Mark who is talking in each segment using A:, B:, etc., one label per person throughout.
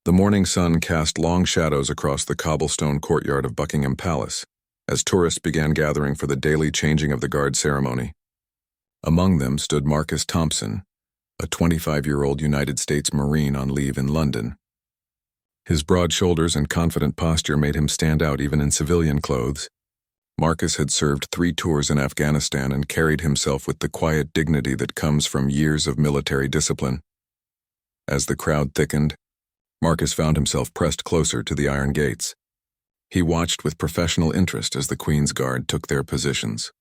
A: The morning sun cast long shadows across the cobblestone courtyard of Buckingham Palace, as tourists began gathering for the daily changing of the guard ceremony. Among them stood Marcus Thompson, a 25-year-old United States Marine on leave in London. His broad shoulders and confident posture made him stand out even in civilian clothes. Marcus had served 3 tours in Afghanistan and carried himself with the quiet dignity that comes from years of military discipline. As the crowd thickened, Marcus found himself pressed closer to the iron gates. He watched with professional interest as the Queen's Guard took their positions.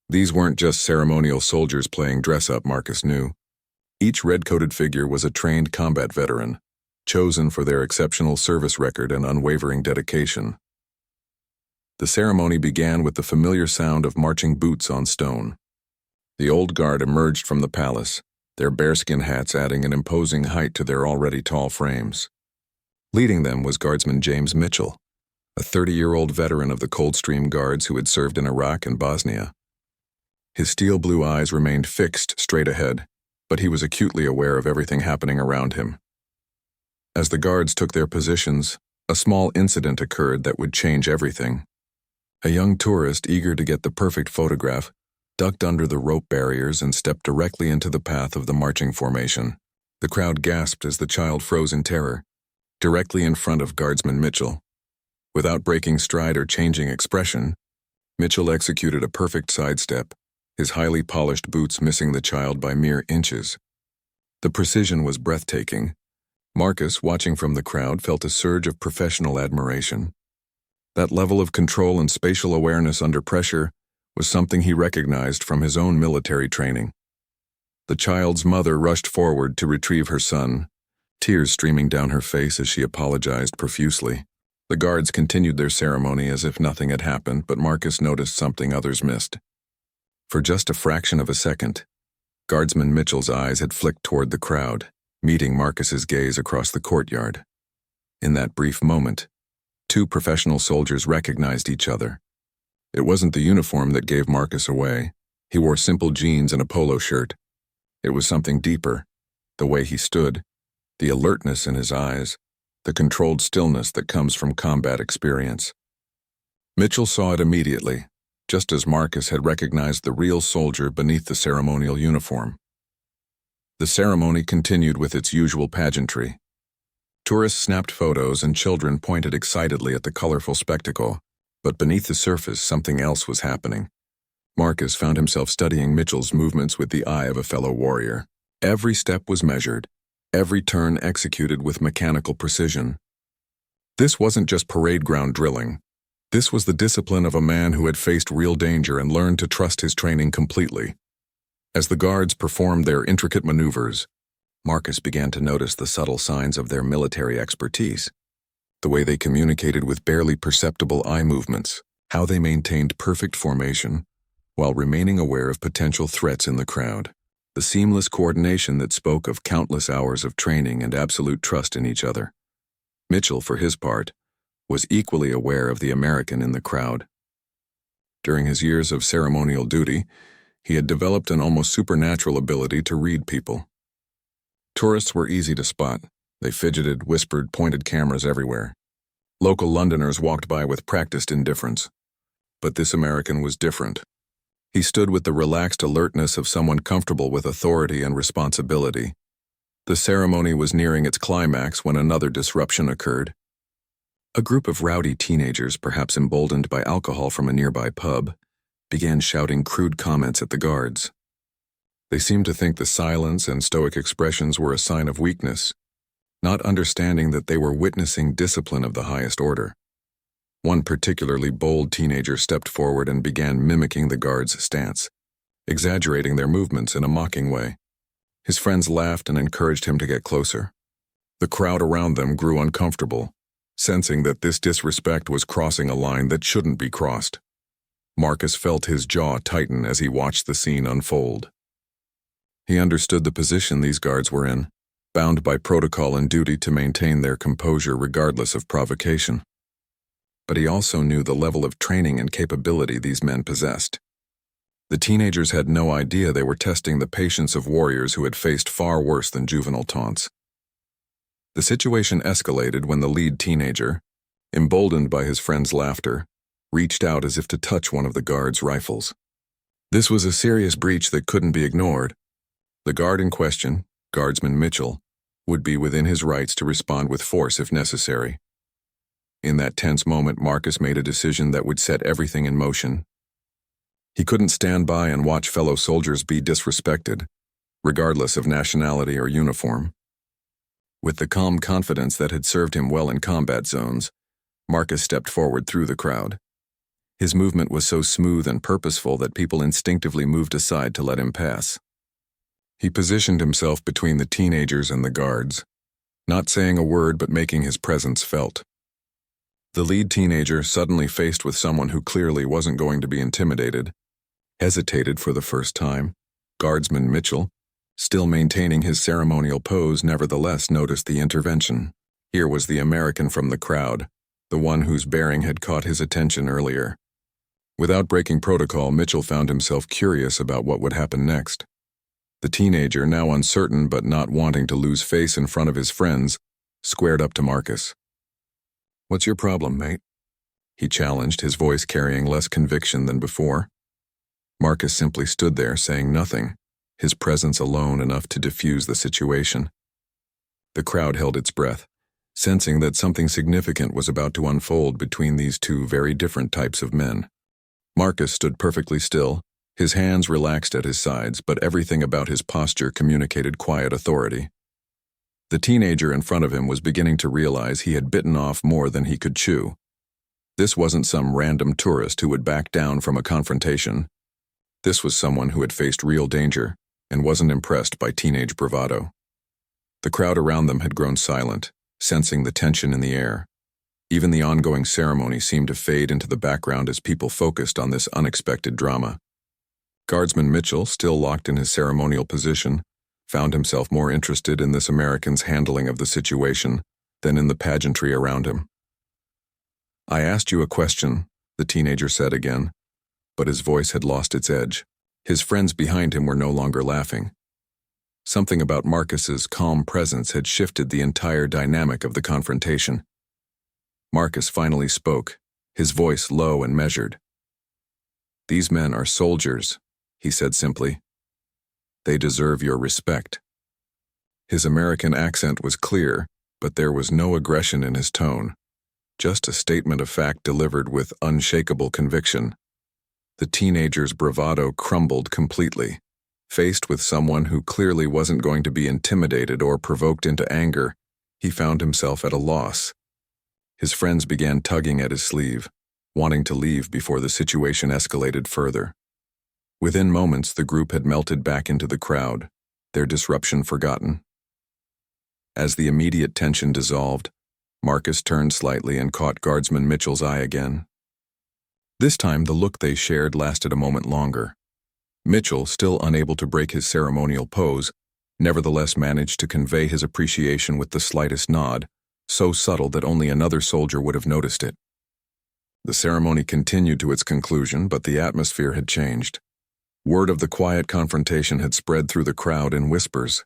A: These weren't just ceremonial soldiers playing dress-up, Marcus knew. Each red-coated figure was a trained combat veteran, chosen for their exceptional service record and unwavering dedication. The ceremony began with the familiar sound of marching boots on stone. The old guard emerged from the palace, their bearskin hats adding an imposing height to their already tall frames. Leading them was Guardsman James Mitchell, a 30-year-old veteran of the Coldstream Guards who had served in Iraq and Bosnia. His steel blue eyes remained fixed straight ahead, but he was acutely aware of everything happening around him. As the guards took their positions, a small incident occurred that would change everything. A young tourist, eager to get the perfect photograph, ducked under the rope barriers and stepped directly into the path of the marching formation. The crowd gasped as the child froze in terror, directly in front of Guardsman Mitchell. Without breaking stride or changing expression, Mitchell executed a perfect sidestep, his highly polished boots missing the child by mere inches. The precision was breathtaking. Marcus, watching from the crowd, felt a surge of professional admiration. That level of control and spatial awareness under pressure was something he recognized from his own military training. The child's mother rushed forward to retrieve her son, tears streaming down her face as she apologized profusely. The guards continued their ceremony as if nothing had happened, but Marcus noticed something others missed. For just a fraction of a second, Guardsman Mitchell's eyes had flicked toward the crowd, meeting Marcus's gaze across the courtyard. In that brief moment, 2 professional soldiers recognized each other. It wasn't the uniform that gave Marcus away. He wore simple jeans and a polo shirt. It was something deeper, the way he stood, the alertness in his eyes, the controlled stillness that comes from combat experience. Mitchell saw it immediately, just as Marcus had recognized the real soldier beneath the ceremonial uniform. The ceremony continued with its usual pageantry. Tourists snapped photos and children pointed excitedly at the colorful spectacle, but beneath the surface something else was happening. Marcus found himself studying Mitchell's movements with the eye of a fellow warrior. Every step was measured, every turn executed with mechanical precision. This wasn't just parade ground drilling. This was the discipline of a man who had faced real danger and learned to trust his training completely. As the guards performed their intricate maneuvers, Marcus began to notice the subtle signs of their military expertise. The way they communicated with barely perceptible eye movements, how they maintained perfect formation, while remaining aware of potential threats in the crowd. The seamless coordination that spoke of countless hours of training and absolute trust in each other. Mitchell, for his part, was equally aware of the American in the crowd. During his years of ceremonial duty, he had developed an almost supernatural ability to read people. Tourists were easy to spot. They fidgeted, whispered, pointed cameras everywhere. Local Londoners walked by with practiced indifference. But this American was different. He stood with the relaxed alertness of someone comfortable with authority and responsibility. The ceremony was nearing its climax when another disruption occurred. A group of rowdy teenagers, perhaps emboldened by alcohol from a nearby pub, began shouting crude comments at the guards. They seemed to think the silence and stoic expressions were a sign of weakness, not understanding that they were witnessing discipline of the highest order. One particularly bold teenager stepped forward and began mimicking the guards' stance, exaggerating their movements in a mocking way. His friends laughed and encouraged him to get closer. The crowd around them grew uncomfortable, sensing that this disrespect was crossing a line that shouldn't be crossed. Marcus felt his jaw tighten as he watched the scene unfold. He understood the position these guards were in, bound by protocol and duty to maintain their composure regardless of provocation. But he also knew the level of training and capability these men possessed. The teenagers had no idea they were testing the patience of warriors who had faced far worse than juvenile taunts. The situation escalated when the lead teenager, emboldened by his friend's laughter, reached out as if to touch one of the guards' rifles. This was a serious breach that couldn't be ignored. The guard in question, Guardsman Mitchell, would be within his rights to respond with force if necessary. In that tense moment, Marcus made a decision that would set everything in motion. He couldn't stand by and watch fellow soldiers be disrespected, regardless of nationality or uniform. With the calm confidence that had served him well in combat zones, Marcus stepped forward through the crowd. His movement was so smooth and purposeful that people instinctively moved aside to let him pass. He positioned himself between the teenagers and the guards, not saying a word but making his presence felt. The lead teenager, suddenly faced with someone who clearly wasn't going to be intimidated, hesitated for the first time. Guardsman Mitchell, still maintaining his ceremonial pose, nevertheless noticed the intervention. Here was the American from the crowd, the one whose bearing had caught his attention earlier. Without breaking protocol, Mitchell found himself curious about what would happen next. The teenager, now uncertain but not wanting to lose face in front of his friends, squared up to Marcus. "What's your problem, mate?" he challenged, his voice carrying less conviction than before. Marcus simply stood there, saying nothing, his presence alone enough to diffuse the situation. The crowd held its breath, sensing that something significant was about to unfold between these two very different types of men. Marcus stood perfectly still, his hands relaxed at his sides, but everything about his posture communicated quiet authority. The teenager in front of him was beginning to realize he had bitten off more than he could chew. This wasn't some random tourist who would back down from a confrontation. This was someone who had faced real danger and wasn't impressed by teenage bravado. The crowd around them had grown silent, sensing the tension in the air. Even the ongoing ceremony seemed to fade into the background as people focused on this unexpected drama. Guardsman Mitchell, still locked in his ceremonial position, found himself more interested in this American's handling of the situation than in the pageantry around him. "I asked you a question," the teenager said again, but his voice had lost its edge. His friends behind him were no longer laughing. Something about Marcus's calm presence had shifted the entire dynamic of the confrontation. Marcus finally spoke, his voice low and measured. "These men are soldiers," he said simply. "They deserve your respect." His American accent was clear, but there was no aggression in his tone, just a statement of fact delivered with unshakable conviction. The teenager's bravado crumbled completely. Faced with someone who clearly wasn't going to be intimidated or provoked into anger, he found himself at a loss. His friends began tugging at his sleeve, wanting to leave before the situation escalated further. Within moments, the group had melted back into the crowd, their disruption forgotten. As the immediate tension dissolved, Marcus turned slightly and caught Guardsman Mitchell's eye again. This time, the look they shared lasted a moment longer. Mitchell, still unable to break his ceremonial pose, nevertheless managed to convey his appreciation with the slightest nod, so subtle that only another soldier would have noticed it. The ceremony continued to its conclusion, but the atmosphere had changed. Word of the quiet confrontation had spread through the crowd in whispers.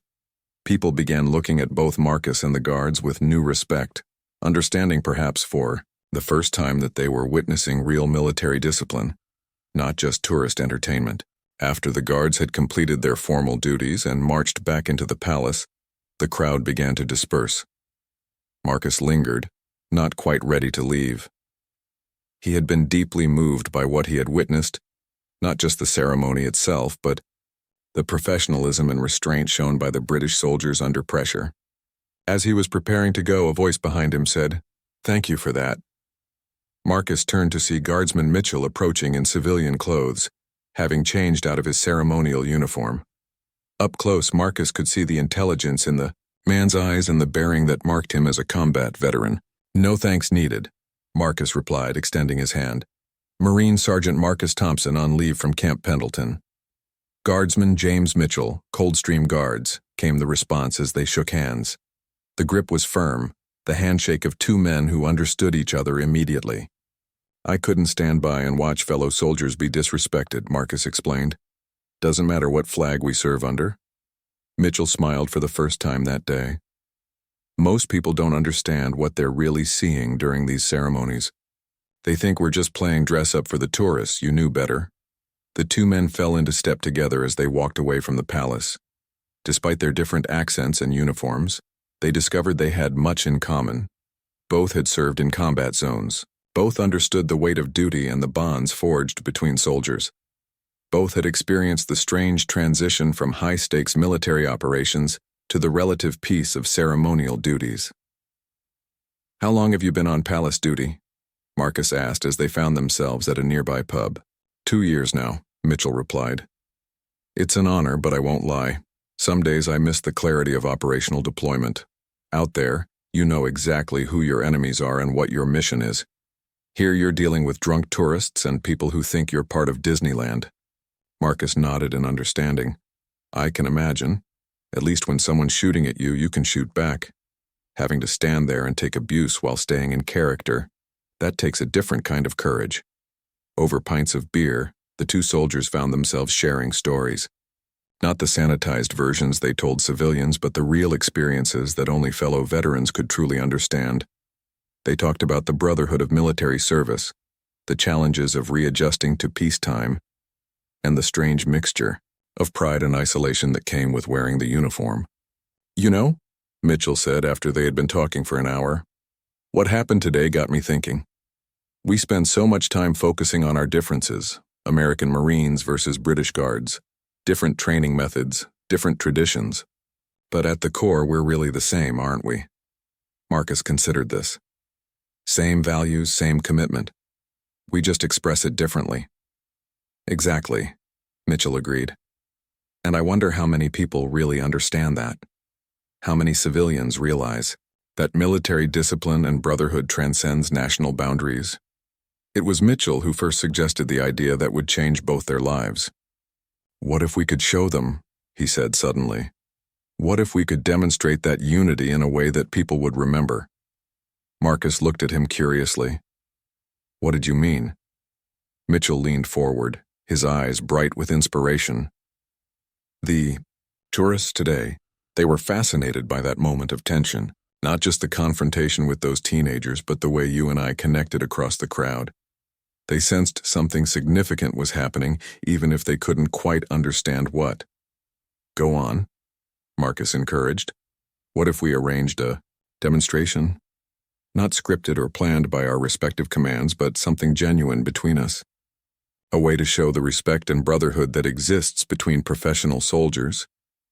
A: People began looking at both Marcus and the guards with new respect, understanding perhaps for the first time that they were witnessing real military discipline, not just tourist entertainment. After the guards had completed their formal duties and marched back into the palace, the crowd began to disperse. Marcus lingered, not quite ready to leave. He had been deeply moved by what he had witnessed, not just the ceremony itself, but the professionalism and restraint shown by the British soldiers under pressure. As he was preparing to go, a voice behind him said, "Thank you for that." Marcus turned to see Guardsman Mitchell approaching in civilian clothes, having changed out of his ceremonial uniform. Up close, Marcus could see the intelligence in the man's eyes and the bearing that marked him as a combat veteran. "No thanks needed," Marcus replied, extending his hand. "Marine Sergeant Marcus Thompson on leave from Camp Pendleton." "Guardsman James Mitchell, Coldstream Guards," came the response as they shook hands. The grip was firm, the handshake of two men who understood each other immediately. "I couldn't stand by and watch fellow soldiers be disrespected," Marcus explained. "Doesn't matter what flag we serve under." Mitchell smiled for the first time that day. Most people don't understand what they're really seeing during these ceremonies. They think we're just playing dress-up for the tourists. You knew better. The two men fell into step together as they walked away from the palace. Despite their different accents and uniforms, they discovered they had much in common. Both had served in combat zones. Both understood the weight of duty and the bonds forged between soldiers. Both had experienced the strange transition from high-stakes military operations to the relative peace of ceremonial duties. "How long have you been on palace duty?" Marcus asked as they found themselves at a nearby pub. 2 years now," Mitchell replied. "It's an honor, but I won't lie. Some days I miss the clarity of operational deployment. Out there, you know exactly who your enemies are and what your mission is. Here you're dealing with drunk tourists and people who think you're part of Disneyland." Marcus nodded in understanding. "I can imagine. At least when someone's shooting at you, you can shoot back. Having to stand there and take abuse while staying in character, that takes a different kind of courage." Over pints of beer, the two soldiers found themselves sharing stories. Not the sanitized versions they told civilians, but the real experiences that only fellow veterans could truly understand. They talked about the brotherhood of military service, the challenges of readjusting to peacetime, and the strange mixture of pride and isolation that came with wearing the uniform. "You know," Mitchell said after they had been talking for an hour, "what happened today got me thinking. We spend so much time focusing on our differences, American Marines versus British Guards, different training methods, different traditions. But at the core, we're really the same, aren't we?" Marcus considered this. "Same values, same commitment. We just express it differently." "Exactly," Mitchell agreed. "And I wonder how many people really understand that. How many civilians realize that military discipline and brotherhood transcends national boundaries." It was Mitchell who first suggested the idea that would change both their lives. "What if we could show them?" he said suddenly. "What if we could demonstrate that unity in a way that people would remember?" Marcus looked at him curiously. "What did you mean?" Mitchell leaned forward, his eyes bright with inspiration. "The tourists today, they were fascinated by that moment of tension, not just the confrontation with those teenagers, but the way you and I connected across the crowd. They sensed something significant was happening, even if they couldn't quite understand what." "Go on," Marcus encouraged. "What if we arranged a demonstration? Not scripted or planned by our respective commands, but something genuine between us. A way to show the respect and brotherhood that exists between professional soldiers,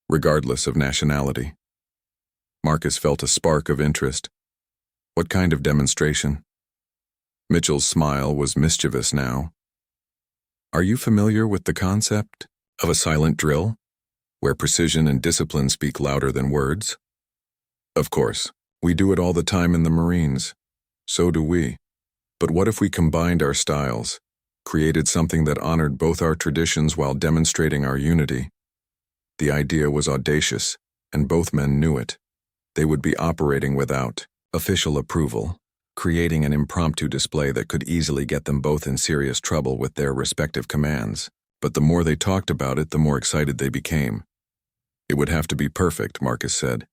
A: regardless of nationality." Marcus felt a spark of interest. "What kind of demonstration?" Mitchell's smile was mischievous now. "Are you familiar with the concept of a silent drill, where precision and discipline speak louder than words?" "Of course. We do it all the time in the Marines. So do we. But what if we combined our styles, created something that honored both our traditions while demonstrating our unity?" The idea was audacious, and both men knew it. They would be operating without official approval, creating an impromptu display that could easily get them both in serious trouble with their respective commands. But the more they talked about it, the more excited they became. "It would have to be perfect," Marcus said.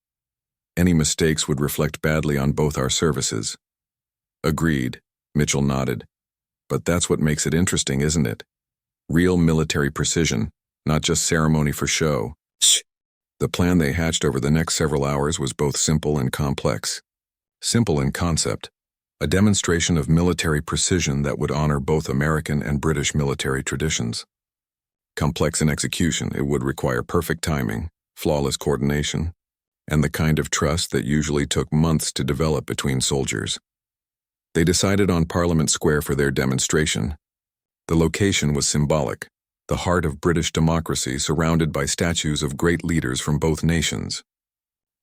A: "Any mistakes would reflect badly on both our services." "Agreed," Mitchell nodded. "But that's what makes it interesting, isn't it? Real military precision, not just ceremony for show." The plan they hatched over the next several hours was both simple and complex. Simple in concept, a demonstration of military precision that would honor both American and British military traditions. Complex in execution, it would require perfect timing, flawless coordination, and the kind of trust that usually took months to develop between soldiers. They decided on Parliament Square for their demonstration. The location was symbolic, the heart of British democracy surrounded by statues of great leaders from both nations.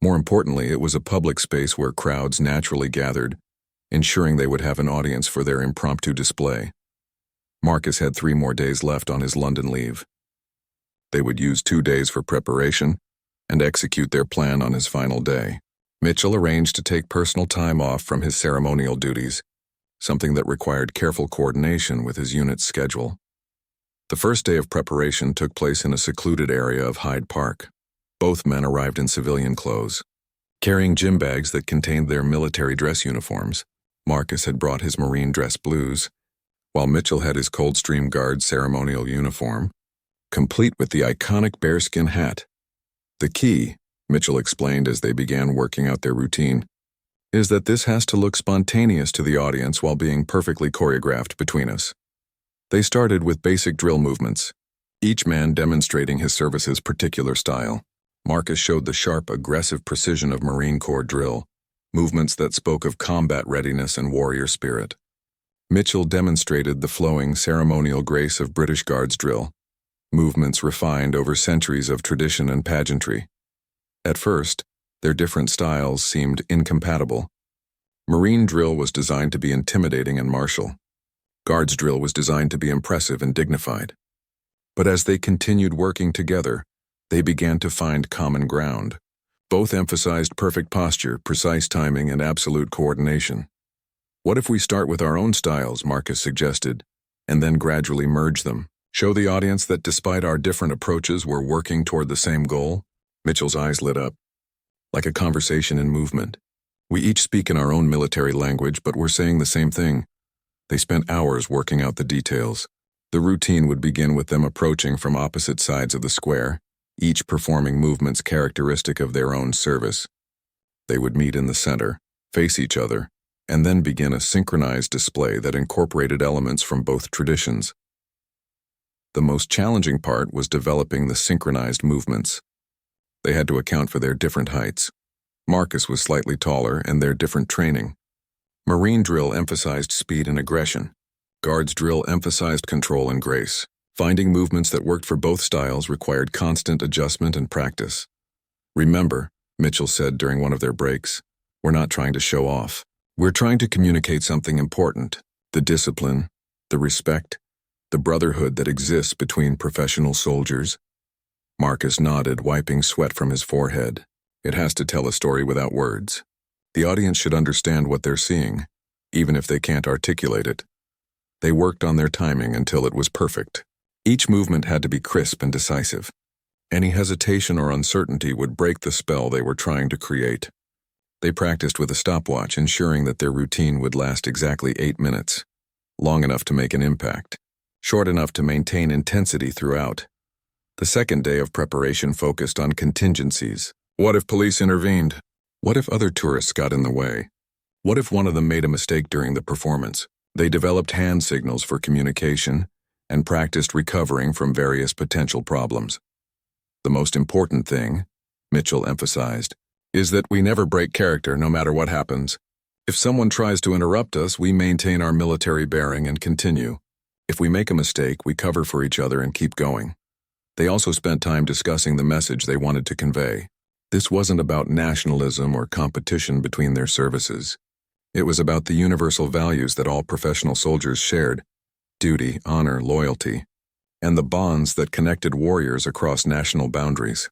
A: More importantly, it was a public space where crowds naturally gathered, ensuring they would have an audience for their impromptu display. Marcus had 3 more days left on his London leave. They would use 2 days for preparation and execute their plan on his final day. Mitchell arranged to take personal time off from his ceremonial duties, something that required careful coordination with his unit's schedule. The first day of preparation took place in a secluded area of Hyde Park. Both men arrived in civilian clothes. Carrying gym bags that contained their military dress uniforms, Marcus had brought his Marine dress blues, while Mitchell had his Coldstream Guard ceremonial uniform, complete with the iconic bearskin hat. The key, Mitchell explained as they began working out their routine, is that this has to look spontaneous to the audience while being perfectly choreographed between us. They started with basic drill movements, each man demonstrating his service's particular style. Marcus showed the sharp, aggressive precision of Marine Corps drill, movements that spoke of combat readiness and warrior spirit. Mitchell demonstrated the flowing, ceremonial grace of British Guards drill, movements refined over centuries of tradition and pageantry. At first, their different styles seemed incompatible. Marine drill was designed to be intimidating and martial. Guards drill was designed to be impressive and dignified. But as they continued working together, they began to find common ground. Both emphasized perfect posture, precise timing, and absolute coordination. What if we start with our own styles, Marcus suggested, and then gradually merge them? Show the audience that despite our different approaches, we're working toward the same goal? Mitchell's eyes lit up. Like a conversation in movement. We each speak in our own military language, but we're saying the same thing. They spent hours working out the details. The routine would begin with them approaching from opposite sides of the square, each performing movements characteristic of their own service. They would meet in the center, face each other, and then begin a synchronized display that incorporated elements from both traditions. The most challenging part was developing the synchronized movements. They had to account for their different heights. Marcus was slightly taller and their different training. Marine drill emphasized speed and aggression. Guards drill emphasized control and grace. Finding movements that worked for both styles required constant adjustment and practice. Remember, Mitchell said during one of their breaks, we're not trying to show off. We're trying to communicate something important, the discipline, the respect, the brotherhood that exists between professional soldiers. Marcus nodded, wiping sweat from his forehead. It has to tell a story without words. The audience should understand what they're seeing, even if they can't articulate it. They worked on their timing until it was perfect. Each movement had to be crisp and decisive. Any hesitation or uncertainty would break the spell they were trying to create. They practiced with a stopwatch, ensuring that their routine would last exactly 8 minutes, long enough to make an impact, short enough to maintain intensity throughout. The second day of preparation focused on contingencies. What if police intervened? What if other tourists got in the way? What if one of them made a mistake during the performance? They developed hand signals for communication and practiced recovering from various potential problems. The most important thing, Mitchell emphasized, is that we never break character no matter what happens. If someone tries to interrupt us, we maintain our military bearing and continue. If we make a mistake, we cover for each other and keep going. They also spent time discussing the message they wanted to convey. This wasn't about nationalism or competition between their services. It was about the universal values that all professional soldiers shared: duty, honor, loyalty, and the bonds that connected warriors across national boundaries.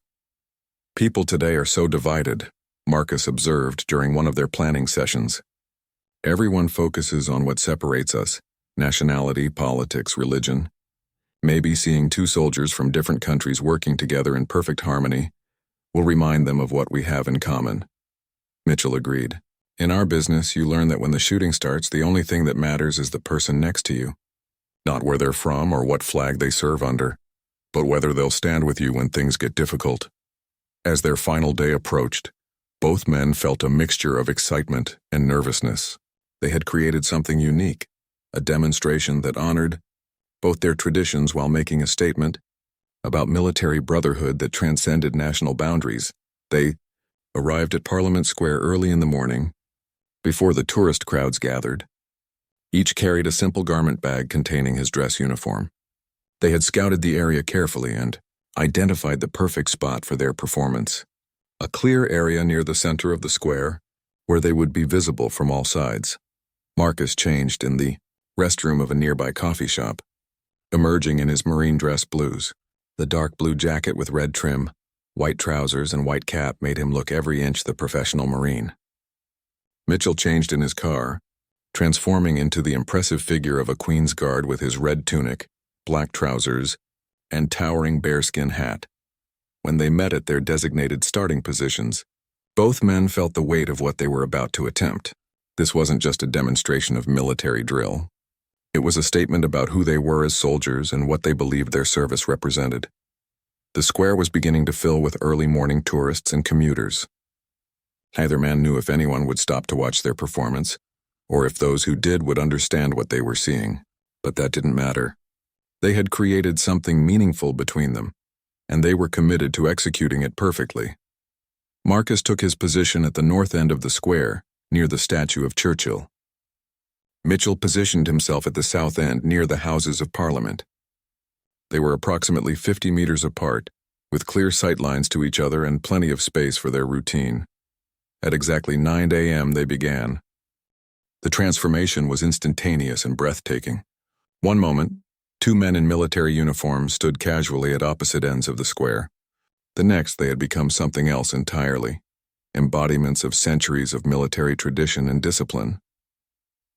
A: People today are so divided, Marcus observed during one of their planning sessions. Everyone focuses on what separates us: nationality, politics, religion. Maybe seeing two soldiers from different countries working together in perfect harmony will remind them of what we have in common. Mitchell agreed. In our business, you learn that when the shooting starts, the only thing that matters is the person next to you. Not where they're from or what flag they serve under, but whether they'll stand with you when things get difficult. As their final day approached, both men felt a mixture of excitement and nervousness. They had created something unique, a demonstration that honored both their traditions while making a statement about military brotherhood that transcended national boundaries. They arrived at Parliament Square early in the morning, before the tourist crowds gathered. Each carried a simple garment bag containing his dress uniform. They had scouted the area carefully and identified the perfect spot for their performance, a clear area near the center of the square where they would be visible from all sides. Marcus changed in the restroom of a nearby coffee shop, emerging in his marine dress blues. The dark blue jacket with red trim, white trousers, and white cap made him look every inch the professional Marine. Mitchell changed in his car, transforming into the impressive figure of a Queen's Guard with his red tunic, black trousers, and towering bearskin hat. When they met at their designated starting positions, Both men felt the weight of what they were about to attempt. This wasn't just a demonstration of military drill. It was a statement about who they were as soldiers and what they believed their service represented. The square was beginning to fill with early morning tourists and commuters. Neither man knew if anyone would stop to watch their performance, or if those who did would understand what they were seeing. But that didn't matter. They had created something meaningful between them, and they were committed to executing it perfectly. Marcus took his position at the north end of the square, near the statue of Churchill. Mitchell positioned himself at the south end, near the Houses of Parliament. They were approximately 50 meters apart, with clear sightlines to each other and plenty of space for their routine. At exactly 9 a.m. they began. The transformation was instantaneous and breathtaking. One moment, two men in military uniforms stood casually at opposite ends of the square. The next, they had become something else entirely, embodiments of centuries of military tradition and discipline.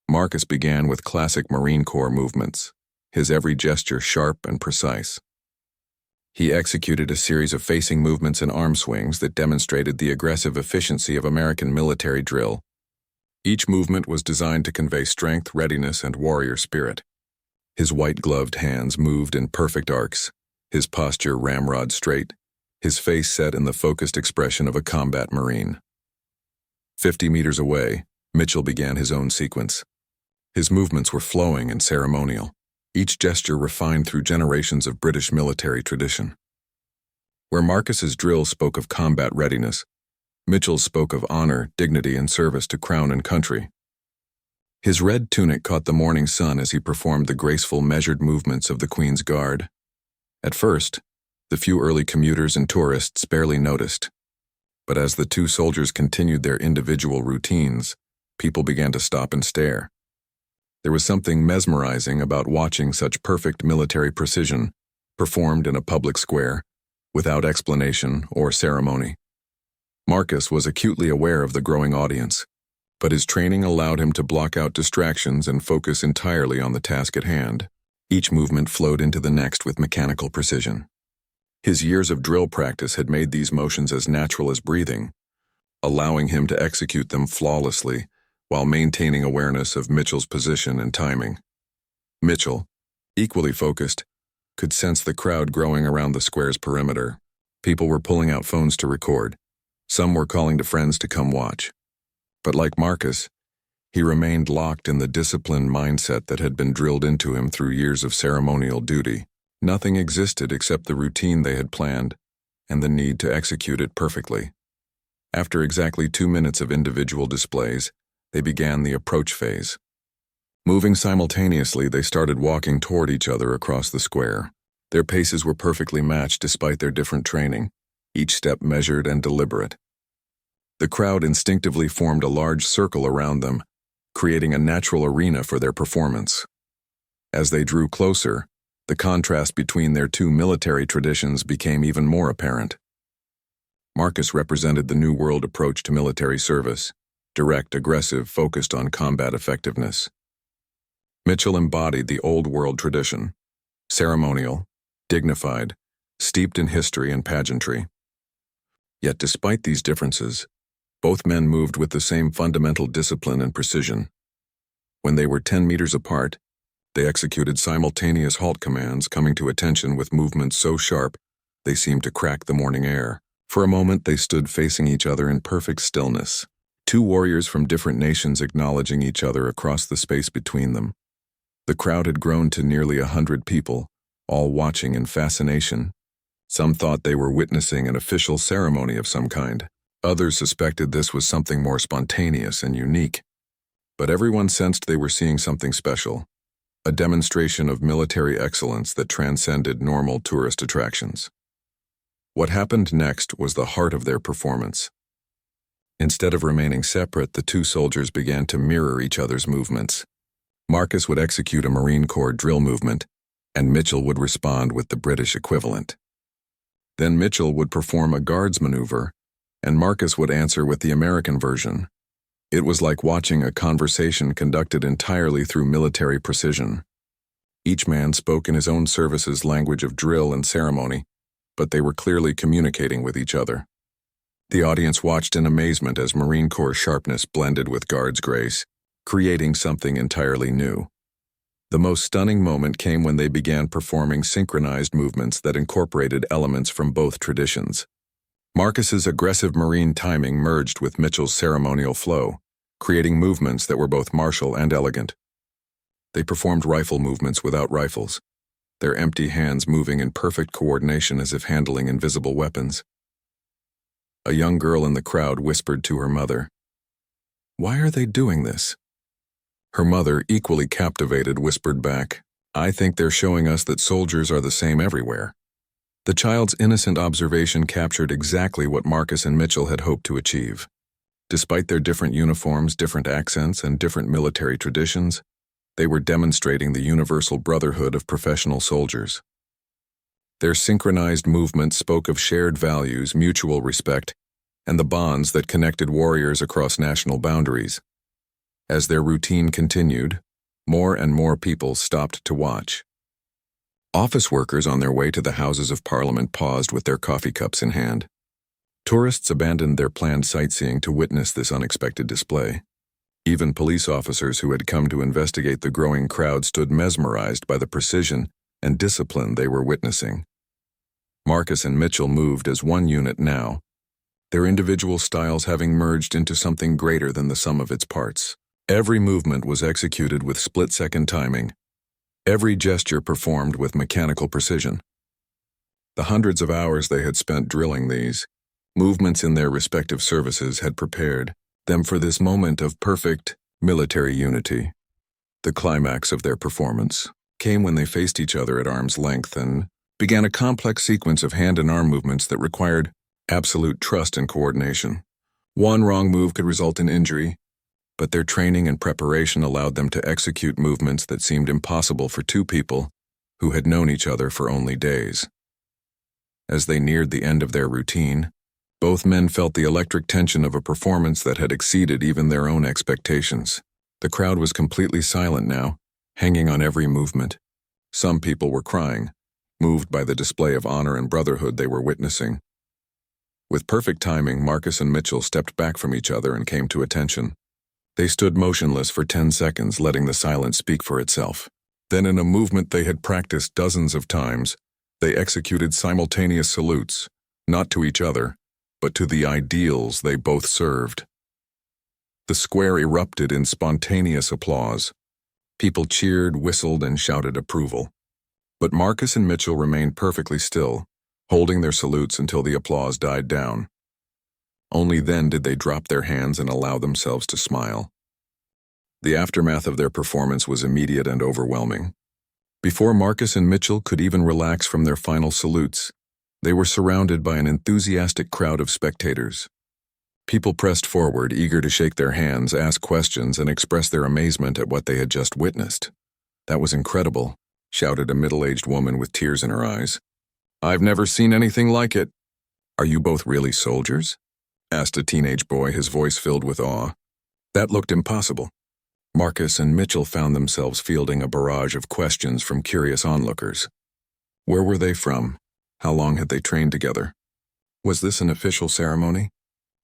A: Marcus began with classic Marine Corps movements, his every gesture sharp and precise. He executed a series of facing movements and arm swings that demonstrated the aggressive efficiency of American military drill. Each movement was designed to convey strength, readiness, and warrior spirit. His white-gloved hands moved in perfect arcs, his posture ramrod straight, his face set in the focused expression of a combat Marine. 50 meters away, Mitchell began his own sequence. His movements were flowing and ceremonial, each gesture refined through generations of British military tradition. Where Marcus's drill spoke of combat readiness, Mitchell spoke of honor, dignity, and service to crown and country. His red tunic caught the morning sun as he performed the graceful, measured movements of the Queen's Guard. At first, the few early commuters and tourists barely noticed. But as the two soldiers continued their individual routines, people began to stop and stare. There was something mesmerizing about watching such perfect military precision performed in a public square, without explanation or ceremony. Marcus was acutely aware of the growing audience, but his training allowed him to block out distractions and focus entirely on the task at hand. Each movement flowed into the next with mechanical precision. His years of drill practice had made these motions as natural as breathing, allowing him to execute them flawlessly while maintaining awareness of Mitchell's position and timing. Mitchell, equally focused, could sense the crowd growing around the square's perimeter. People were pulling out phones to record. Some were calling to friends to come watch. But like Marcus, he remained locked in the disciplined mindset that had been drilled into him through years of ceremonial duty. Nothing existed except the routine they had planned and the need to execute it perfectly. After exactly 2 minutes of individual displays, they began the approach phase. Moving simultaneously, they started walking toward each other across the square. Their paces were perfectly matched despite their different training, each step measured and deliberate. The crowd instinctively formed a large circle around them, creating a natural arena for their performance. As they drew closer, the contrast between their two military traditions became even more apparent. Marcus represented the New World approach to military service, direct, aggressive, focused on combat effectiveness. Mitchell embodied the Old World tradition, ceremonial, dignified, steeped in history and pageantry. Yet despite these differences, both men moved with the same fundamental discipline and precision. When they were 10 meters apart, they executed simultaneous halt commands, coming to attention with movements so sharp they seemed to crack the morning air. For a moment they stood facing each other in perfect stillness, two warriors from different nations acknowledging each other across the space between them. The crowd had grown to nearly 100 people, all watching in fascination. Some thought they were witnessing an official ceremony of some kind. Others suspected this was something more spontaneous and unique. But everyone sensed they were seeing something special, a demonstration of military excellence that transcended normal tourist attractions. What happened next was the heart of their performance. Instead of remaining separate, the two soldiers began to mirror each other's movements. Marcus would execute a Marine Corps drill movement, and Mitchell would respond with the British equivalent. Then Mitchell would perform a guards maneuver, and Marcus would answer with the American version. It was like watching a conversation conducted entirely through military precision. Each man spoke in his own service's language of drill and ceremony, but they were clearly communicating with each other. The audience watched in amazement as Marine Corps sharpness blended with Guards' grace, creating something entirely new. The most stunning moment came when they began performing synchronized movements that incorporated elements from both traditions. Marcus's aggressive Marine timing merged with Mitchell's ceremonial flow, creating movements that were both martial and elegant. They performed rifle movements without rifles, their empty hands moving in perfect coordination as if handling invisible weapons. A young girl in the crowd whispered to her mother, "Why are they doing this?" Her mother, equally captivated, whispered back, "I think they're showing us that soldiers are the same everywhere." The child's innocent observation captured exactly what Marcus and Mitchell had hoped to achieve. Despite their different uniforms, different accents, and different military traditions, they were demonstrating the universal brotherhood of professional soldiers. Their synchronized movements spoke of shared values, mutual respect, and the bonds that connected warriors across national boundaries. As their routine continued, more and more people stopped to watch. Office workers on their way to the Houses of Parliament paused with their coffee cups in hand. Tourists abandoned their planned sightseeing to witness this unexpected display. Even police officers who had come to investigate the growing crowd stood mesmerized by the precision and discipline they were witnessing. Marcus and Mitchell moved as one unit now, their individual styles having merged into something greater than the sum of its parts. Every movement was executed with split-second timing, every gesture performed with mechanical precision. The hundreds of hours they had spent drilling these movements in their respective services had prepared them for this moment of perfect military unity. The climax of their performance came when they faced each other at arm's length and began a complex sequence of hand and arm movements that required absolute trust and coordination. One wrong move could result in injury, but their training and preparation allowed them to execute movements that seemed impossible for two people who had known each other for only days. As they neared the end of their routine, both men felt the electric tension of a performance that had exceeded even their own expectations. The crowd was completely silent now, hanging on every movement. Some people were crying, moved by the display of honor and brotherhood they were witnessing. With perfect timing, Marcus and Mitchell stepped back from each other and came to attention. They stood motionless for 10 seconds, letting the silence speak for itself. Then, in a movement they had practiced dozens of times, they executed simultaneous salutes, not to each other, but to the ideals they both served. The square erupted in spontaneous applause. People cheered, whistled, and shouted approval. But Marcus and Mitchell remained perfectly still, holding their salutes until the applause died down. Only then did they drop their hands and allow themselves to smile. The aftermath of their performance was immediate and overwhelming. Before Marcus and Mitchell could even relax from their final salutes, they were surrounded by an enthusiastic crowd of spectators. People pressed forward, eager to shake their hands, ask questions, and express their amazement at what they had just witnessed. "That was incredible," shouted a middle-aged woman with tears in her eyes. "I've never seen anything like it." "Are you both really soldiers?" asked a teenage boy, his voice filled with awe. That looked impossible. Marcus and Mitchell found themselves fielding a barrage of questions from curious onlookers. Where were they from? How long had they trained together? Was this an official ceremony?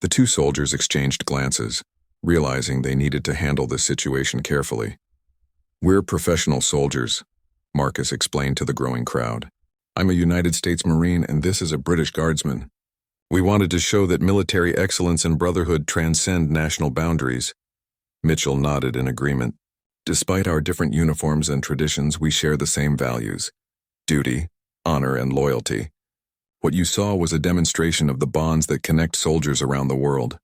A: The two soldiers exchanged glances, realizing they needed to handle this situation carefully. "We're professional soldiers," Marcus explained to the growing crowd. "I'm a United States Marine and this is a British guardsman. We wanted to show that military excellence and brotherhood transcend national boundaries." Mitchell nodded in agreement. "Despite our different uniforms and traditions, we share the same values: duty, honor, and loyalty. What you saw was a demonstration of the bonds that connect soldiers around the world."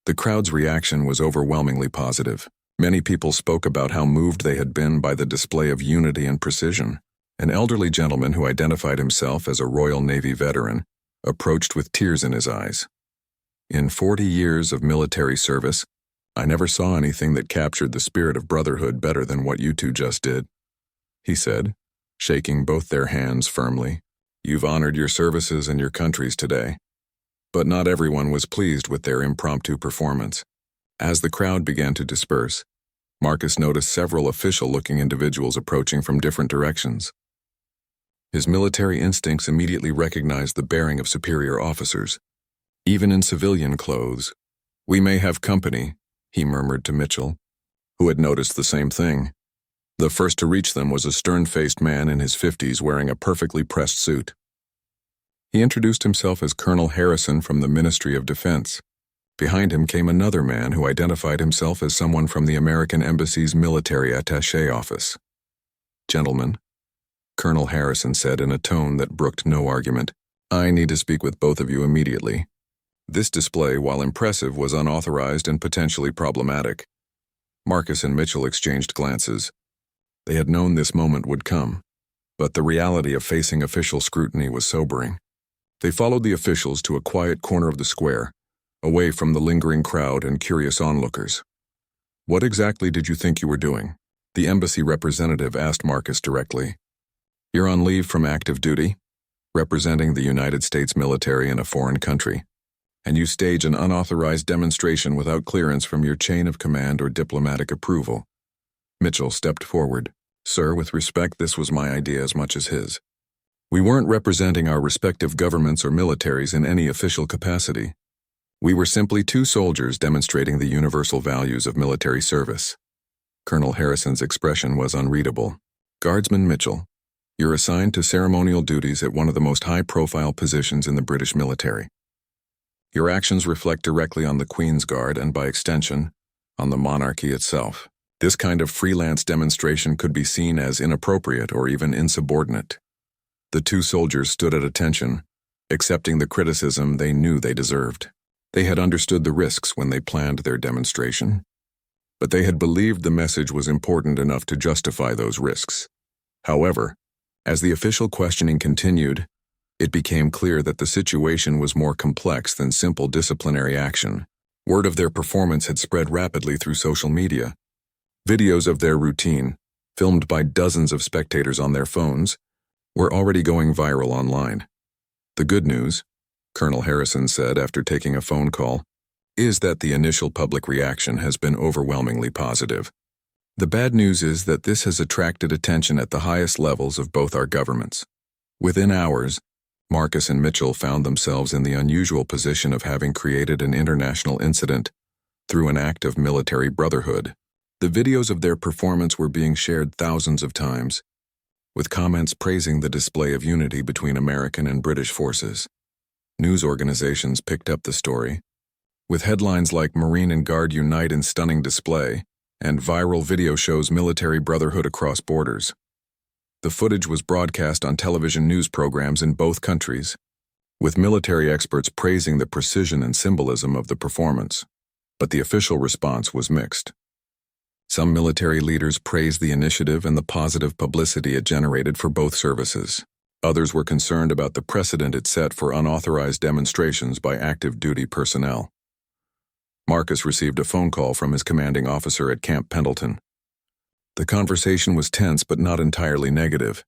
A: The crowd's reaction was overwhelmingly positive. Many people spoke about how moved they had been by the display of unity and precision. An elderly gentleman who identified himself as a Royal Navy veteran approached with tears in his eyes. "In 40 years of military service, I never saw anything that captured the spirit of brotherhood better than what you two just did," he said, shaking both their hands firmly. "You've honored your services and your countries today." But not everyone was pleased with their impromptu performance. As the crowd began to disperse, Marcus noticed several official-looking individuals approaching from different directions. His military instincts immediately recognized the bearing of superior officers. even in civilian clothes. "We may have company," he murmured to Mitchell, who had noticed the same thing. The first to reach them was a stern-faced man in his 50s wearing a perfectly pressed suit. He introduced himself as Colonel Harrison from the Ministry of Defense. Behind him came another man who identified himself as someone from the American Embassy's military attaché office. "Gentlemen," Colonel Harrison said in a tone that brooked no argument, "I need to speak with both of you immediately." This display, while impressive, was unauthorized and potentially problematic. Marcus and Mitchell exchanged glances. They had known this moment would come, but the reality of facing official scrutiny was sobering. They followed the officials to a quiet corner of the square, away from the lingering crowd and curious onlookers. "What exactly did you think you were doing?" the embassy representative asked Marcus directly. "You're on leave from active duty, representing the United States military in a foreign country, and you stage an unauthorized demonstration without clearance from your chain of command or diplomatic approval." Mitchell stepped forward. "Sir, with respect, this was my idea as much as his. We weren't representing our respective governments or militaries in any official capacity. We were simply two soldiers demonstrating the universal values of military service." Colonel Harrison's expression was unreadable. "Guardsman Mitchell, you're assigned to ceremonial duties at one of the most high-profile positions in the British military. Your actions reflect directly on the Queen's Guard and, by extension, on the monarchy itself. This kind of freelance demonstration could be seen as inappropriate or even insubordinate." The two soldiers stood at attention, accepting the criticism they knew they deserved. They had understood the risks when they planned their demonstration, but they had believed the message was important enough to justify those risks. However, as the official questioning continued, it became clear that the situation was more complex than simple disciplinary action. Word of their performance had spread rapidly through social media. Videos of their routine, filmed by dozens of spectators on their phones, were already going viral online. "The good news," Colonel Harrison said after taking a phone call, "is that the initial public reaction has been overwhelmingly positive. The bad news is that this has attracted attention at the highest levels of both our governments." Within hours, Marcus and Mitchell found themselves in the unusual position of having created an international incident through an act of military brotherhood. The videos of their performance were being shared thousands of times, with comments praising the display of unity between American and British forces. News organizations picked up the story, with headlines like "Marine and Guard Unite in Stunning Display" and "Viral Video Shows Military Brotherhood Across Borders." The footage was broadcast on television news programs in both countries, with military experts praising the precision and symbolism of the performance. But the official response was mixed. Some military leaders praised the initiative and the positive publicity it generated for both services. Others were concerned about the precedent it set for unauthorized demonstrations by active duty personnel. Marcus received a phone call from his commanding officer at Camp Pendleton. The conversation was tense but not entirely negative.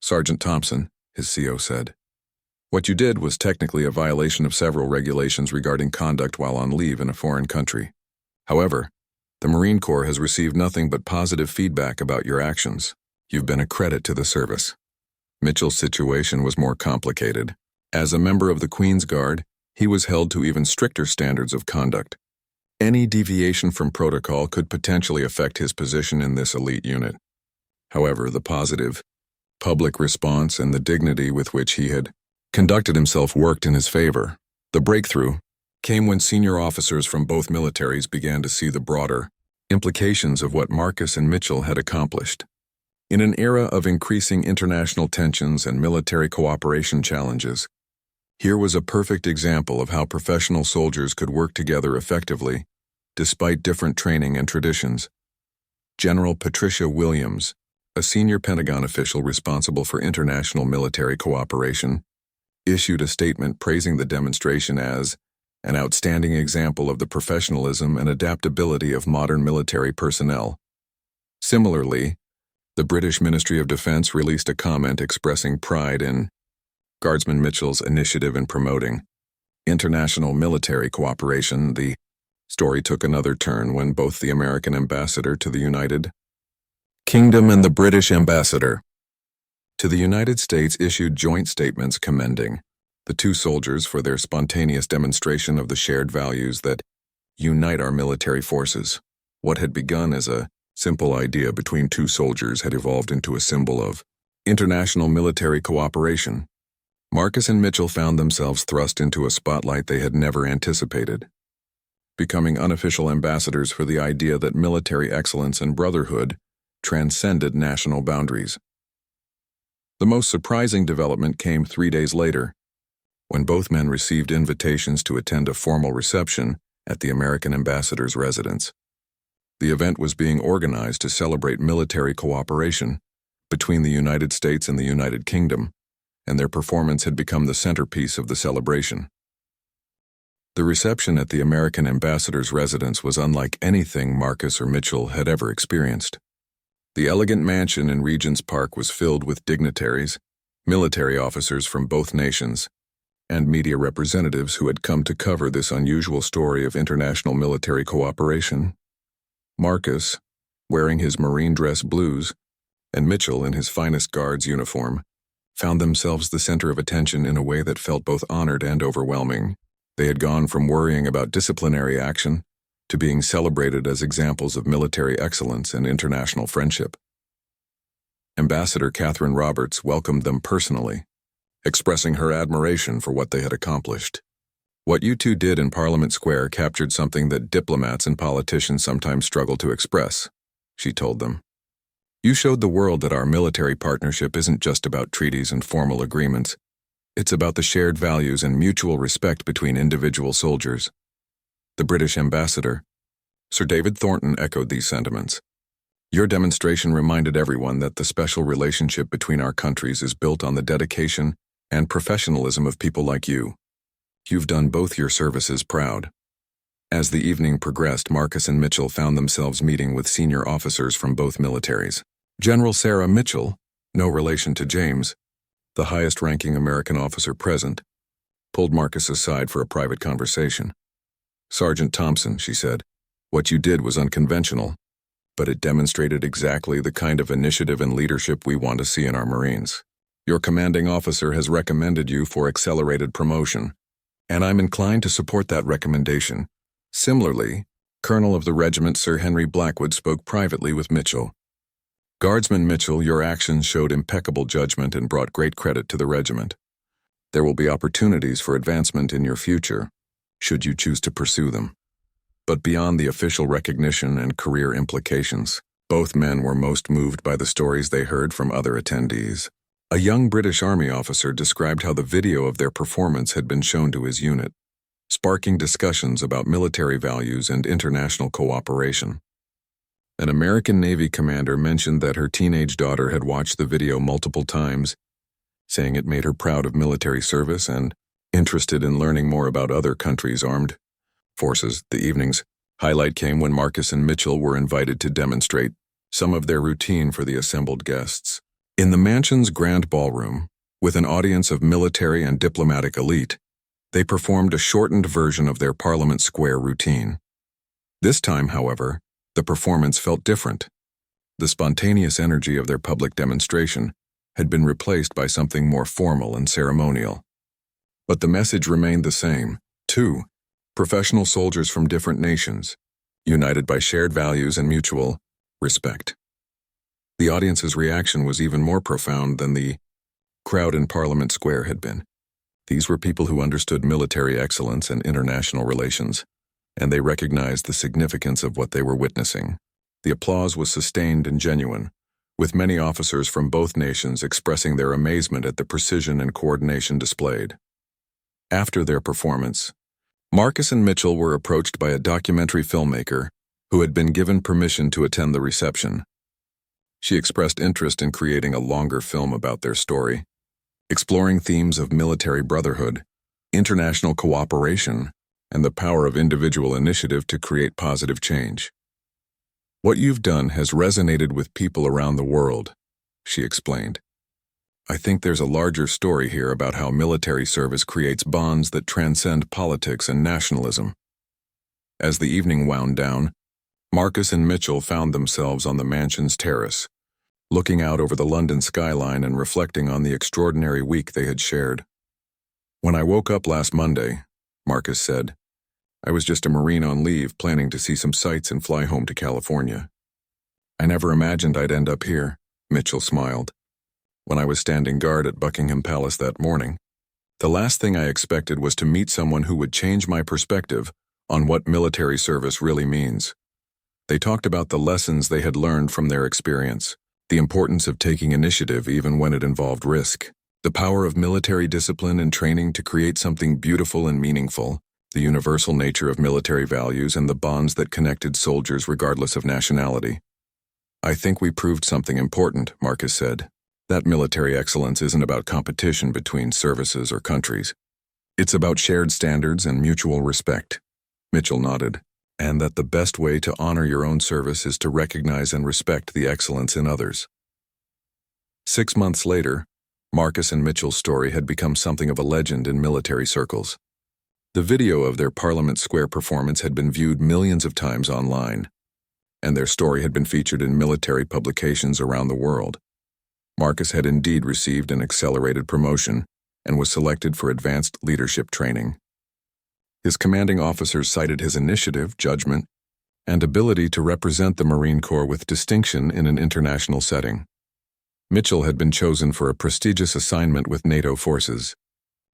A: "Sergeant Thompson," his CO said, "what you did was technically a violation of several regulations regarding conduct while on leave in a foreign country. However, the Marine Corps has received nothing but positive feedback about your actions. You've been a credit to the service." Mitchell's situation was more complicated. As a member of the Queen's Guard, he was held to even stricter standards of conduct. Any deviation from protocol could potentially affect his position in this elite unit. However, the positive, public response and the dignity with which he had conducted himself worked in his favor. The breakthrough came when senior officers from both militaries began to see the broader implications of what Marcus and Mitchell had accomplished. In an era of increasing international tensions and military cooperation challenges, here was a perfect example of how professional soldiers could work together effectively, despite different training and traditions. General Patricia Williams, a senior Pentagon official responsible for international military cooperation, issued a statement praising the demonstration as an outstanding example of the professionalism and adaptability of modern military personnel. Similarly, the British Ministry of Defense released a comment expressing pride in Guardsman Mitchell's initiative in promoting international military cooperation. The story took another turn when both the American ambassador to the United Kingdom and the British ambassador to the United States issued joint statements commending the two soldiers for their spontaneous demonstration of the shared values that unite our military forces. What had begun as a simple idea between two soldiers had evolved into a symbol of international military cooperation. Marcus and Mitchell found themselves thrust into a spotlight they had never anticipated, becoming unofficial ambassadors for the idea that military excellence and brotherhood transcended national boundaries. The most surprising development came 3 days later, when both men received invitations to attend a formal reception at the American ambassador's residence. The event was being organized to celebrate military cooperation between the United States and the United Kingdom, and their performance had become the centerpiece of the celebration. The reception at the American ambassador's residence was unlike anything Marcus or Mitchell had ever experienced. The elegant mansion in Regent's Park was filled with dignitaries, military officers from both nations, and media representatives who had come to cover this unusual story of international military cooperation. Marcus, wearing his marine dress blues, and Mitchell in his finest guard's uniform, found themselves the center of attention in a way that felt both honored and overwhelming. They had gone from worrying about disciplinary action to being celebrated as examples of military excellence and international friendship. Ambassador Catherine Roberts welcomed them personally, expressing her admiration for what they had accomplished. "What you two did in Parliament Square captured something that diplomats and politicians sometimes struggle to express," she told them. "You showed the world that our military partnership isn't just about treaties and formal agreements. It's about the shared values and mutual respect between individual soldiers." The British ambassador, Sir David Thornton, echoed these sentiments. "Your demonstration reminded everyone that the special relationship between our countries is built on the dedication and professionalism of people like you. You've done both your services proud." As the evening progressed, Marcus and Mitchell found themselves meeting with senior officers from both militaries. General Sarah Mitchell, no relation to James, the highest-ranking American officer present, pulled Marcus aside for a private conversation. "Sergeant Thompson," she said, "what you did was unconventional, but it demonstrated exactly the kind of initiative and leadership we want to see in our Marines. Your commanding officer has recommended you for accelerated promotion, and I'm inclined to support that recommendation." Similarly, Colonel of the regiment Sir Henry Blackwood spoke privately with Mitchell. "Guardsman Mitchell, your actions showed impeccable judgment and brought great credit to the regiment. There will be opportunities for advancement in your future, should you choose to pursue them." But beyond the official recognition and career implications, both men were most moved by the stories they heard from other attendees. A young British Army officer described how the video of their performance had been shown to his unit, sparking discussions about military values and international cooperation. An American Navy commander mentioned that her teenage daughter had watched the video multiple times, saying it made her proud of military service and interested in learning more about other countries' armed forces. The evening's highlight came when Marcus and Mitchell were invited to demonstrate some of their routine for the assembled guests. In the mansion's grand ballroom, with an audience of military and diplomatic elite, they performed a shortened version of their Parliament Square routine. This time, however, the performance felt different. The spontaneous energy of their public demonstration had been replaced by something more formal and ceremonial. But the message remained the same: two professional soldiers from different nations, united by shared values and mutual respect. The audience's reaction was even more profound than the crowd in Parliament Square had been. These were people who understood military excellence and international relations, and they recognized the significance of what they were witnessing. The applause was sustained and genuine, with many officers from both nations expressing their amazement at the precision and coordination displayed. After their performance, Marcus and Mitchell were approached by a documentary filmmaker who had been given permission to attend the reception. She expressed interest in creating a longer film about their story, exploring themes of military brotherhood, international cooperation, and the power of individual initiative to create positive change. "What you've done has resonated with people around the world," she explained. "I think there's a larger story here about how military service creates bonds that transcend politics and nationalism." As the evening wound down, Marcus and Mitchell found themselves on the mansion's terrace, looking out over the London skyline and reflecting on the extraordinary week they had shared. "When I woke up last Monday," Marcus said, "I was just a Marine on leave planning to see some sights and fly home to California. I never imagined I'd end up here," Mitchell smiled. "When I was standing guard at Buckingham Palace that morning, the last thing I expected was to meet someone who would change my perspective on what military service really means." They talked about the lessons they had learned from their experience, the importance of taking initiative even when it involved risk, the power of military discipline and training to create something beautiful and meaningful, the universal nature of military values and the bonds that connected soldiers regardless of nationality. "I think we proved something important," Marcus said. "That military excellence isn't about competition between services or countries. It's about shared standards and mutual respect." Mitchell nodded. "And that the best way to honor your own service is to recognize and respect the excellence in others." 6 months later, Marcus and Mitchell's story had become something of a legend in military circles. The video of their Parliament Square performance had been viewed millions of times online, and their story had been featured in military publications around the world. Marcus had indeed received an accelerated promotion and was selected for advanced leadership training. His commanding officers cited his initiative, judgment, and ability to represent the Marine Corps with distinction in an international setting. Mitchell had been chosen for a prestigious assignment with NATO forces,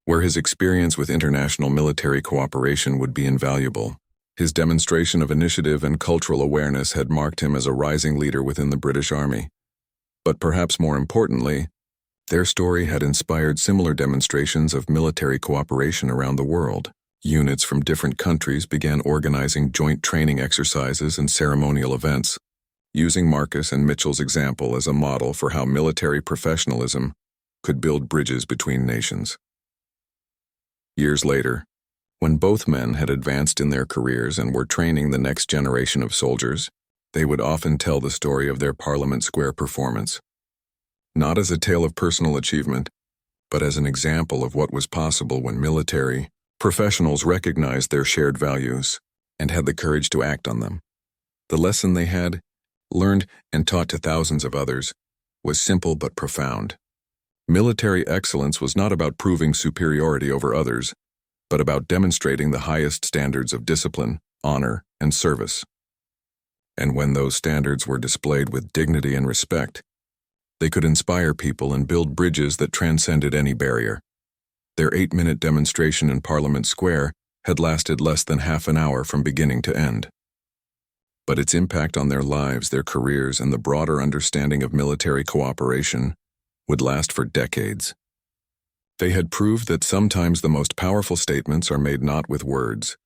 A: where his experience with international military cooperation would be invaluable. His demonstration of initiative and cultural awareness had marked him as a rising leader within the British Army. But perhaps more importantly, their story had inspired similar demonstrations of military cooperation around the world. Units from different countries began organizing joint training exercises and ceremonial events, using Marcus and Mitchell's example as a model for how military professionalism could build bridges between nations. Years later, when both men had advanced in their careers and were training the next generation of soldiers, they would often tell the story of their Parliament Square performance, not as a tale of personal achievement, but as an example of what was possible when military professionals recognized their shared values and had the courage to act on them. The lesson they had learned and taught to thousands of others was simple but profound. Military excellence was not about proving superiority over others, but about demonstrating the highest standards of discipline, honor, and service. And when those standards were displayed with dignity and respect, they could inspire people and build bridges that transcended any barrier. Their 8-minute demonstration in Parliament Square had lasted less than half an hour from beginning to end. But its impact on their lives, their careers, and the broader understanding of military cooperation would last for decades. They had proved that sometimes the most powerful statements are made not with words,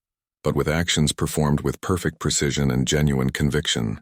A: but with actions performed with perfect precision and genuine conviction.